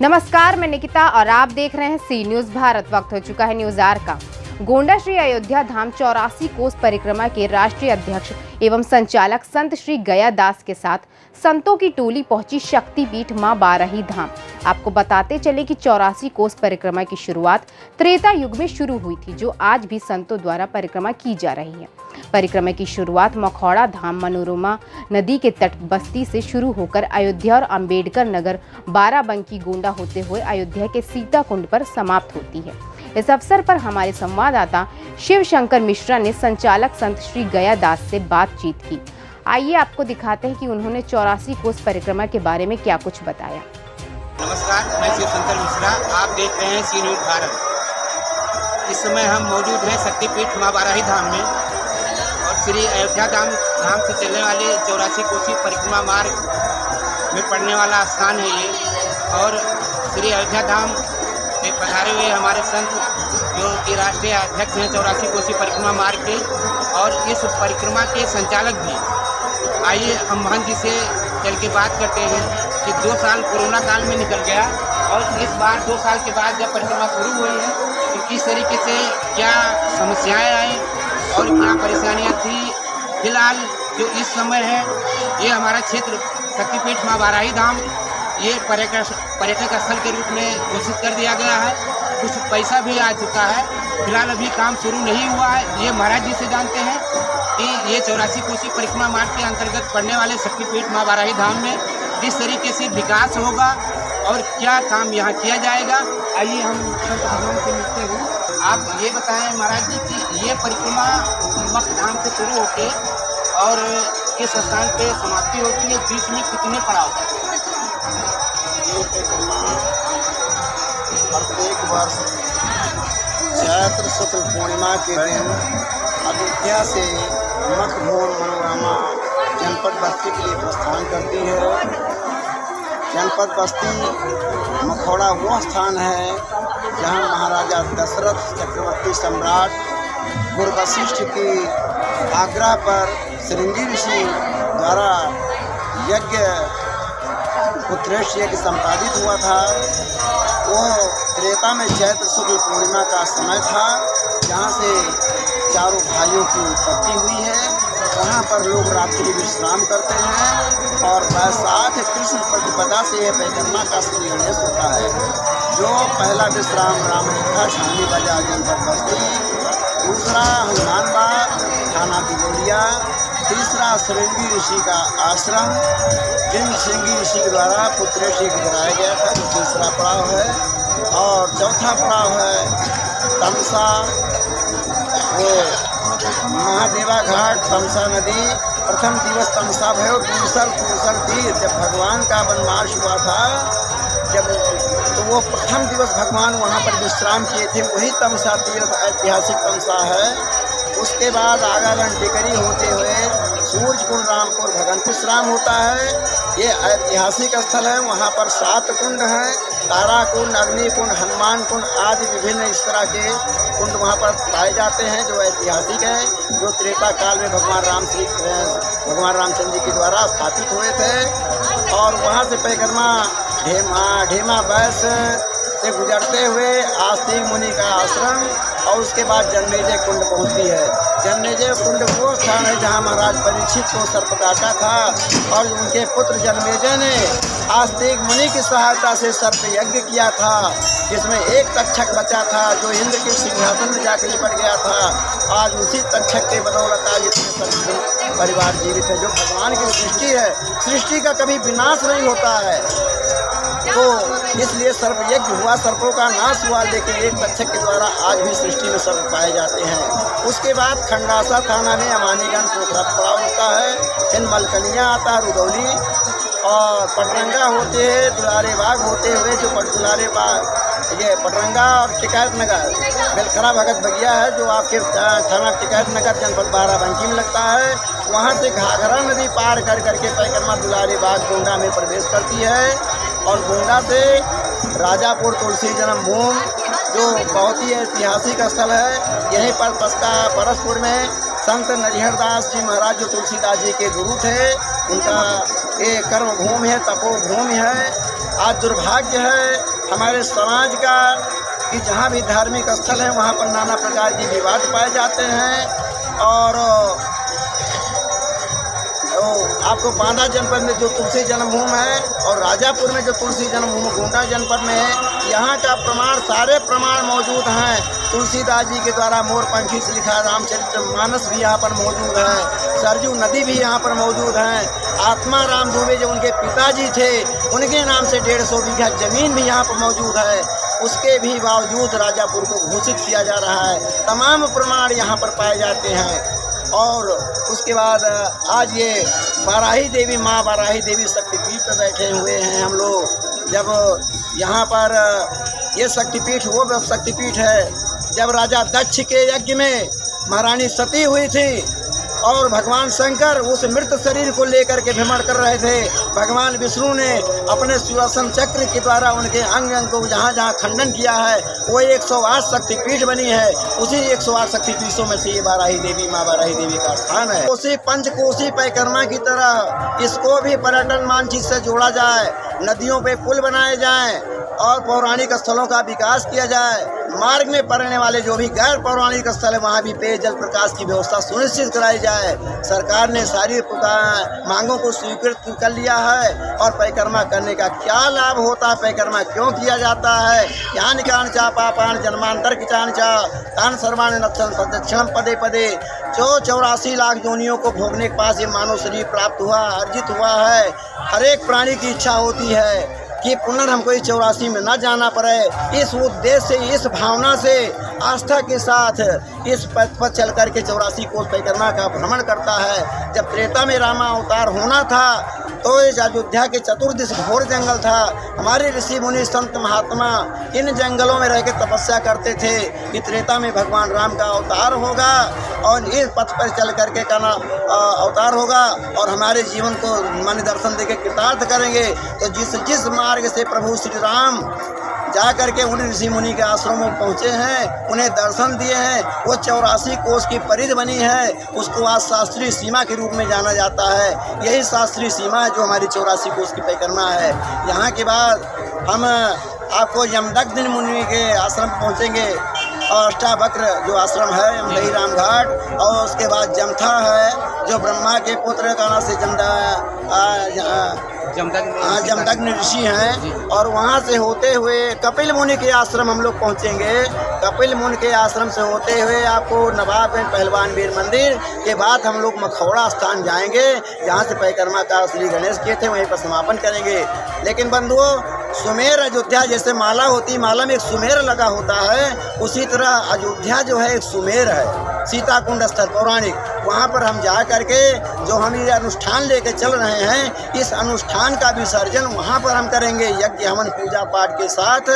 नमस्कार, मैं निकिता और आप देख रहे हैं सी न्यूज भारत। वक्त हो चुका है न्यूज आर का। गोंडा श्री अयोध्या धाम 84 कोस परिक्रमा के राष्ट्रीय अध्यक्ष एवं संचालक संत श्री गया दास के साथ संतों की टोली पहुंची शक्तिपीठ मां बाराही धाम। आपको बताते चले कि 84 कोस परिक्रमा की शुरुआत त्रेता युग में शुरू हुई थी, जो आज भी संतों द्वारा परिक्रमा की जा रही है। परिक्रमा की शुरुआत मखौड़ा धाम मनोरमा नदी के तट बस्ती से शुरू होकर अयोध्या और अंबेडकर नगर बाराबंकी गोंडा होते हुए अयोध्या के सीता कुंड पर समाप्त होती है। इस अवसर पर हमारे संवाददाता शिव शंकर मिश्रा ने संचालक संत श्री गया दास से बातचीत की। आइए आपको दिखाते हैं कि उन्होंने 84 कोस परिक्रमा के बारे में क्या कुछ बताया। नमस्कार, मैं शिव शंकर मिश्रा। आप देख रहे हैं सी न्यूज भारत। इस समय हम मौजूद हैं शक्तिपीठ मां बाराही धाम में और श्री अयोध्या धाम से चलने वाले 84 कोसी परिक्रमा मार्ग में पड़ने वाला स्थान है ये। और श्री अयोध्या धाम से पधारे हुए हमारे संत जो कि राष्ट्रीय अध्यक्ष हैं 84 कोसी परिक्रमा मार्ग के और इस परिक्रमा के संचालक भी। आइए हम महंत जी से चल के बात करते हैं कि 2 साल कोरोना काल में निकल गया और इस बार 2 साल के बाद जब परिक्रमा शुरू हुई है तो किस तरीके से क्या समस्याएं आई और क्या परेशानियां थी। फिलहाल जो इस समय है ये हमारा क्षेत्र शक्तिपीठ मां बाराही धाम ये पर्यटक स्थल के रूप में घोषित कर दिया गया है। कुछ पैसा भी आ चुका है। फिलहाल अभी काम शुरू नहीं हुआ है। ये महाराज जी से जानते हैं कि ये 84 कोसी परिक्रमा मार्ग के अंतर्गत पड़ने वाले शक्तिपीठ मां बाराही धाम में किस तरीके से विकास होगा और क्या काम यहाँ किया जाएगा। आइए हम संत भगवान से मिलते हैं। आप ये बताएं महाराज जी कि ये परिक्रमा वक्त धाम से शुरू होके और किस स्थान पे समाप्ति होती है, बीच में कितने पड़ाव हैं? ये परिक्रमा प्रत्येक वर्ष चैत्र शुक्ल पूर्णिमा के दिन अयोध्या से मखभून मनोरमा जनपद बस्ती के लिए प्रस्थान करती है। जनपद बस्ती मखौड़ा वो स्थान है जहाँ महाराजा दशरथ चक्रवर्ती सम्राट गुरु वशिष्ठ की आग्रह पर श्रृंगी ऋषि द्वारा यज्ञ उत्कृष्ट यज्ञ संपादित हुआ था। वो त्रेता में चैत्र शुक्ल पूर्णिमा का समय था, जहाँ से चारों भाइयों की उत्पत्ति हुई है। वहाँ पर लोग रात्रि विश्राम करते हैं और वैशाख कृष्ण प्रतिपदा से यह परिक्रमा का श्री गणेश होता है। जो पहला विश्राम रामरेखा छावनी बाजार जनपद बस्ती, दूसरा हनुमान बाग थाना तिगोलिया, तीसरा श्रृंगी ऋषि का आश्रम जिन श्रृंगी ऋषि के द्वारा पुत्र ऋषि को गिराया गया था, जो तीसरा पड़ाव है। और चौथा पड़ाव है तमसा, वो महादेवा घाट तमसा नदी। प्रथम दिवस तमसा भयो दूसर तीर। जब भगवान का वनवास हुआ था तो वो प्रथम दिवस भगवान वहाँ पर विश्राम किए थे, वही तमसा तीर्थ ऐतिहासिक तमसा है। उसके बाद आगागन टिकरी होते हुए सूरजकुंड रामपुर भगन विश्राम होता है। ये ऐतिहासिक स्थल है। वहाँ पर 7 कुंड हैं, तारा कुंड, अग्नि कुंड, हनुमान कुंड आदि विभिन्न इस तरह के कुंड वहाँ पर पाए जाते हैं, जो ऐतिहासिक हैं, जो त्रेता काल में भगवान रामचंद्र जी के द्वारा स्थापित हुए थे। और वहाँ से परिक्रमा ढेमा बैस से गुजरते हुए आस्तिक मुनि का आश्रम और उसके बाद जन्मेजय कुंड पहुंचती है। जन्मेजय कुंड वो स्थान है जहां महाराज परीक्षित को सर्प काटा था और उनके पुत्र जन्मेजय ने आस्तिक मुनि की सहायता से सर्प यज्ञ किया था, जिसमें एक तक्षक बचा था जो इंद्र के सिंहासन में जाकर लिपट गया था। आज उसी तक्षक के बदौलत आज इतने सब परिवार जीवित है। जो भगवान की सृष्टि है, सृष्टि का कभी विनाश नहीं होता है, तो इसलिए सर्प यज्ञ हुआ, सर्पों का नाश हुआ, लेकिन एक तक्षक के द्वारा आज भी सृष्टि में सर्प पाए जाते हैं। उसके बाद खंडासा थाना में अमानीगंज पोखरा पड़ाव होता है। फिर मलकनिया आता है, रुदौली और पटरंगा होते हैं, दुलारे बाग होते हुए जो दुलारे बाग ये पटरंगा और टिकैत नगर बेलखरा भगत बगिया है, जो आपके थाना टिकैत नगर जनपद बाराबंकी में लगता है। वहाँ से घाघरा नदी पार कर करके परिक्रमा दुलारे बाग गोंडा में प्रवेश करती है। और गोंडा से राजापुर तुलसी जन्मभूमि, जो बहुत ही ऐतिहासिक स्थल है। यहीं पर परसपुर में संत नरिहरदास जी महाराज जो तुलसीदास जी के गुरु थे, उनका ये कर्मभूमि है, तपोभूमि है। आज दुर्भाग्य है हमारे समाज का कि जहाँ भी धार्मिक स्थल है वहाँ पर नाना प्रकार के विवाद पाए जाते हैं। और आपको बांदा जनपद में जो तुलसी जन्मभूमि है और राजापुर में जो तुलसी जन्मभूमि गोंडा जनपद में है, यहाँ का प्रमाण सारे प्रमाण मौजूद हैं। तुलसीदास जी के द्वारा मोरपंखी से लिखा रामचरितमानस भी यहाँ पर मौजूद है, सरजू नदी भी यहाँ पर मौजूद है। आत्मा राम दुबे जो उनके पिताजी थे उनके नाम से 150 बीघा जमीन भी यहाँ पर मौजूद है। उसके भी बावजूद राजापुर को घोषित किया जा रहा है। तमाम प्रमाण यहाँ पर पाए जाते हैं। और उसके बाद आज ये बाराही देवी, माँ बाराही देवी शक्तिपीठ पर बैठे हुए हैं हम लोग। जब यहाँ पर ये शक्तिपीठ वो शक्तिपीठ है जब राजा दक्ष के यज्ञ में महारानी सती हुई थी और भगवान शंकर उस मृत शरीर को लेकर के भ्रमण कर रहे थे। भगवान विष्णु ने अपने सुदर्शन चक्र के द्वारा उनके अंग अंग को जहाँ जहाँ खंडन किया है वो 108 शक्तिपीठ बनी है। उसी 108 शक्तिपीठों में से ये बाराही देवी, माँ बाराही देवी का स्थान है। उसी पंचकोशी परिक्रमा की तरह इसको भी पर्यटन मानचित्र से जोड़ा जाए, नदियों पे पुल बनाए जाएं और पौराणिक स्थलों का विकास किया जाए। मार्ग में पड़ने वाले जो भी गैर पौराणिक स्थल है वहाँ भी पेयजल प्रकाश की व्यवस्था सुनिश्चित कराई जाए। सरकार ने सारी मांगों को स्वीकृत कर लिया है। और परिक्रमा करने का क्या लाभ होता है, परिक्रमा क्यों किया जाता है? ज्ञान ज्ञान चा पापान जन्मांतर की चान चा तान सर्वाण नक्षण प्रदक्षिणम पदे पदे। जो 84 लाख योनियों को भोगने के पास ये मानव शरीर प्राप्त हुआ, अर्जित हुआ है। हर एक प्राणी की इच्छा होती है कि पुनः हमको इस 84 में न जाना पड़े। इस उद्देश्य से, इस भावना से, आस्था के साथ इस पथ पर चल कर के 84 कोस परिक्रमा का भ्रमण करता है। जब त्रेता में रामा अवतार होना था तो इस अयोध्या के चतुर्दिश घोर जंगल था। हमारे ऋषि मुनि संत महात्मा इन जंगलों में रह के तपस्या करते थे कि त्रेता में भगवान राम का अवतार होगा और इस पथ पर चल करके का अवतार होगा और हमारे जीवन को मन दर्शन देके कृतार्थ करेंगे। तो जिस मार्ग से प्रभु श्री राम जा करके उन ऋषि मुनि के आश्रमों में पहुँचे हैं, उन्हें दर्शन दिए हैं, वो 84 कोस की परिधि बनी है। उसको आज शास्त्रीय सीमा के रूप में जाना जाता है। यही शास्त्रीय सीमा है जो हमारी 84 कोस की परिक्रमा है। यहाँ के बाद हम आपको यमदग्नि मुनि के आश्रम पहुँचेंगे और अष्टावक्र जो आश्रम है यमदई राम घाट, और उसके बाद जमथा है जो ब्रह्मा के पुत्र का नाम से जमदग्नि ऋषि हैं। और वहाँ से होते हुए कपिल मुनि के आश्रम हम लोग पहुँचेंगे। कपिल मुनि के आश्रम से होते हुए आपको नवाब पहलवान वीर मंदिर के बाद हम लोग मखौड़ा स्थान जाएंगे जहाँ से परिक्रमा का श्री गणेश किए थे, वहीं पर समापन करेंगे। लेकिन बंधुओं, सुमेर अयोध्या जैसे माला होती, माला में एक सुमेर लगा होता है, उसी तरह अयोध्या जो है एक सुमेर है, सीता कुंड स्थल पौराणिक। वहाँ पर हम जा करके जो हम ये अनुष्ठान लेके चल रहे हैं, इस अनुष्ठान का विसर्जन वहाँ पर हम करेंगे यज्ञ हवन पूजा पाठ के साथ।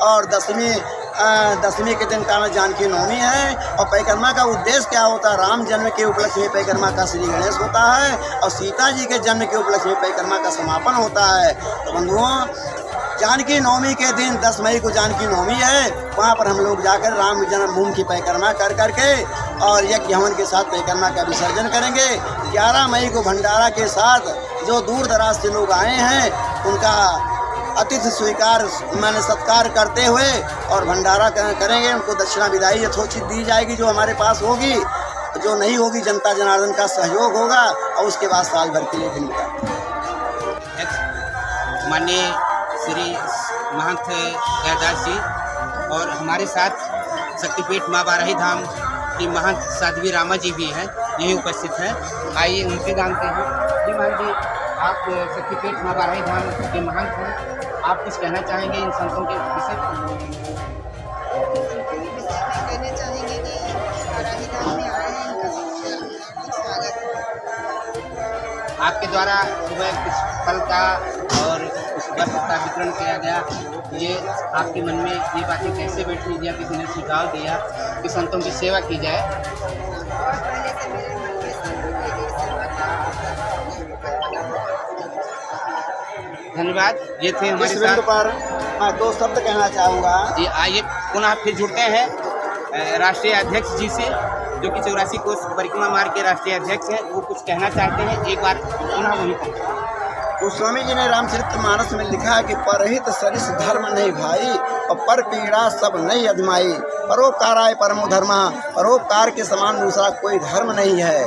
और दसवीं के दिन कान्हा जानकी नवमी है। और परिक्रमा का उद्देश्य क्या होता है? राम जन्म के उपलक्ष्य में परिक्रमा का श्री गणेश होता है और सीता जी के जन्म के उपलक्ष्य में परिक्रमा का समापन होता है। तो बंधुओं, जानकी नवमी के दिन 10 मई को जानकी नवमी है, वहाँ पर हम लोग जाकर राम जन्मभूमि की परिक्रमा कर करके और यज्ञ हवन के साथ परिक्रमा का विसर्जन करेंगे। 11 मई को भंडारा के साथ जो दूर दराज से लोग आए हैं उनका अतिथि स्वीकार माने सत्कार करते हुए और भंडारा करेंगे। उनको दक्षिणा विदाई यथोचित दी जाएगी जो हमारे पास होगी, जो नहीं होगी जनता जनार्दन का सहयोग होगा और उसके बाद साल भर के लिए दिन का। माननीय श्री महंत गयादास जी और हमारे साथ शक्तिपीठ माँ बाराही धाम की महंत साध्वी रामा जी भी हैं, यही उपस्थित हैं। आइए उनसे जानते हैं। जी महंत जी, आप शक्तिपीठ माँ बाराही धाम के महंत हैं, आप कुछ कहना चाहेंगे इन संतों के विषय में? कहना चाहेंगे कि बाराही धाम में आए हैं, इनका स्वागत है। आपके द्वारा सुबह कुछ फल का और कुछ वस्त्र का वितरण किया गया, ये आपके मन में ये बातें कैसे बैठी, या किसी ने सुझाव दिया कि संतों की सेवा की जाए? बहुत पहले से मेरे मन में संतों के लिए सेवा धन्यवाद। ये थे हमारे इस बिंदु पर मैं 2 शब्द कहना चाहूँगा। जी, आइए पुनः फिर जुड़ते हैं राष्ट्रीय अध्यक्ष जी से, जो कि 84 कोस परिक्रमा मार्ग के राष्ट्रीय अध्यक्ष हैं। वो कुछ कहना चाहते हैं, एक बार पुनः वहीं पर। गोस्वामी जी ने रामचरितमानस में लिखा है कि परहित सरिस धर्म नहीं भाई और पर पीड़ा सब नहीं अजमाई, परोपकाराय परमो धर्मा, परोपकार के समान दूसरा कोई धर्म नहीं है।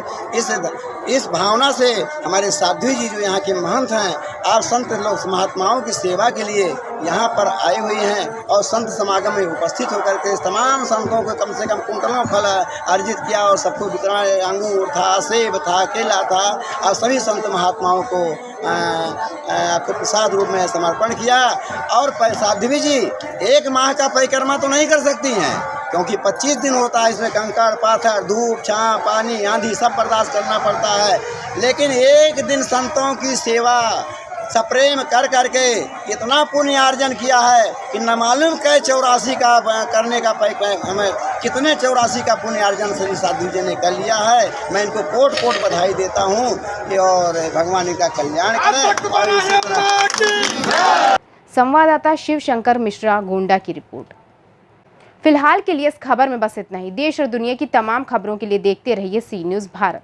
इस भावना से हमारे साध्वी जी जो यहाँ के महंत हैं, आप संत लोग महात्माओं की सेवा के लिए यहाँ पर आए हुए हैं और संत समागम में उपस्थित होकर के तमाम संतों को कम से कम कुंतलों फल अर्जित किया और सबको वितरण, अंगूर था, सेब था, केला था और सभी संत महात्माओं को आपको प्रसाद रूप में समर्पण किया। और साध्वी जी 1 माह का परिक्रमा तो नहीं कर सकती हैं, क्योंकि 25 दिन होता है, इसमें कंकड़ पाथर धूप छाँव पानी आंधी सब बर्दाश्त करना पड़ता है। लेकिन एक दिन संतों की सेवा सप्रेम कर करके इतना पुण्य अर्जन किया है कि न मालूम कै 84 का करने का हमें कितने 84 का पुण्य अर्जन श्री साधु जी ने कर लिया है। मैं इनको कोट कोट बधाई देता हूँ कि और भगवान इनका कल्याण करें। और इसी तरह संवाददाता शिव शंकर मिश्रा, गोंडा की रिपोर्ट। फिलहाल के लिए इस खबर में बस इतना ही। देश और दुनिया की तमाम खबरों के लिए देखते रहिए सी न्यूज़ भारत।